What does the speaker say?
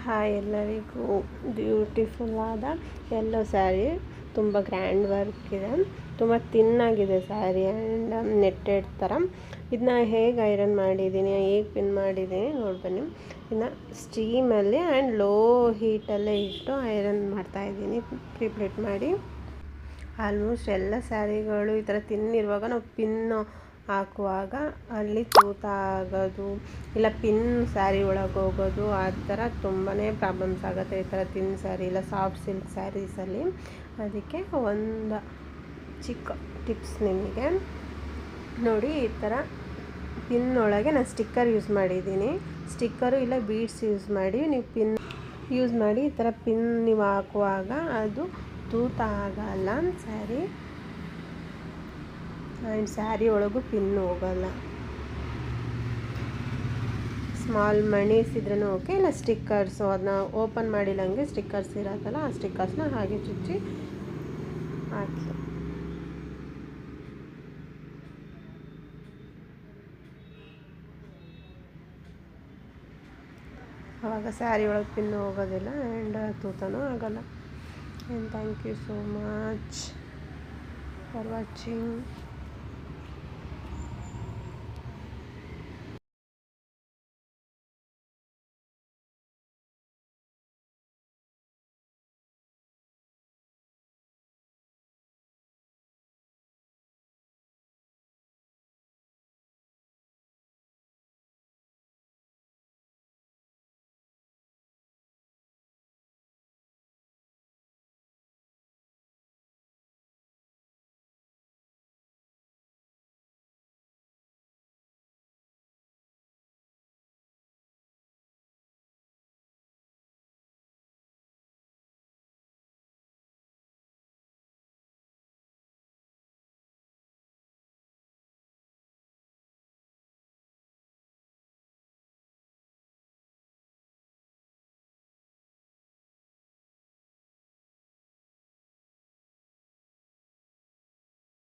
Hi ಎಲ್ಲರಿಗೂ. Beautiful ಆದ yellow sari, ತುಂಬ ಗ್ರ್ಯಾಂಡ್ ವರ್ಕ್ ಇದೆ, ತುಂಬ ತಿನ್ನಾಗಿದೆ ಸ್ಯಾರಿ ಆ್ಯಂಡ್ ನೆಟ್ಟೆಡ್ ಥರ. ಇದನ್ನ ಹೇಗೆ ಐರನ್ ಮಾಡಿದ್ದೀನಿ, ಹೇಗೆ ಪಿನ್ ಮಾಡಿದ್ದೀನಿ ನೋಡ್ಬನ್ನಿ. ಇದನ್ನ ಸ್ಟೀಮಲ್ಲಿ ಆ್ಯಂಡ್ ಲೋ ಹೀಟಲ್ಲೇ ಇಟ್ಟು ಐರನ್ ಮಾಡ್ತಾಯಿದ್ದೀನಿ, ಪ್ರಿಪ್ಲೇಟ್ ಮಾಡಿ. ಆಲ್ಮೋಸ್ಟ್ ಎಲ್ಲ ಸ್ಯಾರಿಗಳು ಈ ಥರ ತಿನ್ನಿರುವಾಗ ನಾವು ಪಿನ್ನು ಹಾಕುವಾಗ ಅಲ್ಲಿ ತೂತ ಆಗೋದು, ಇಲ್ಲ ಪಿನ್ ಸ್ಯಾರಿ ಒಳಗೆ ಹೋಗೋದು, ಆ ಥರ ತುಂಬಾ ಪ್ರಾಬ್ಲಮ್ಸ್ ಆಗುತ್ತೆ ಈ ಥರ ತಿನ್ ಸ್ಯಾರಿ ಇಲ್ಲ ಸಾಫ್ಟ್ ಸಿಲ್ಕ್ ಸ್ಯಾರೀಸಲ್ಲಿ. ಅದಕ್ಕೆ ಒಂದು ಚಿಕ್ಕ ಟಿಪ್ಸ್ ನಿಮಗೆ ನೋಡಿ. ಈ ಥರ ಪಿನ್ ಒಳಗೆ ನಾನು ಸ್ಟಿಕ್ಕರ್ ಯೂಸ್ ಮಾಡಿದ್ದೀನಿ. ಸ್ಟಿಕ್ಕರು ಇಲ್ಲ ಬೀಡ್ಸ್ ಯೂಸ್ ಮಾಡಿ ನೀವು ಪಿನ್ ಯೂಸ್ ಮಾಡಿ ಈ ಥರ ಪಿನ್ ನೀವು ಹಾಕುವಾಗ ಅದು ತೂತ ಆಗಲ್ಲ ಸ್ಯಾರಿ, ಆ್ಯಂಡ್ ಸ್ಯಾರಿ ಒಳಗೂ ಪಿನ್ ಹೋಗಲ್ಲ. ಸ್ಮಾಲ್ ಮಣೀಸ್ ಇದ್ರೂ ಓಕೆ, ಇಲ್ಲ ಸ್ಟಿಕ್ಕರ್ಸು ಅದನ್ನ ಓಪನ್ ಮಾಡಿಲ್ಲಂಗೆ ಸ್ಟಿಕ್ಕರ್ಸ್ ಇರತ್ತಲ್ಲ, ಆ ಸ್ಟಿಕ್ಕರ್ಸ್ನ ಹಾಗೆ ಚುಚ್ಚಿ ಹಾಕಿ. ಆವಾಗ ಸ್ಯಾರಿ ಒಳಗೆ ಪಿನ್ ಹೋಗೋದಿಲ್ಲ ಆ್ಯಂಡ್ ತೂತನೂ ಆಗೋಲ್ಲ. And thank you so much for watching.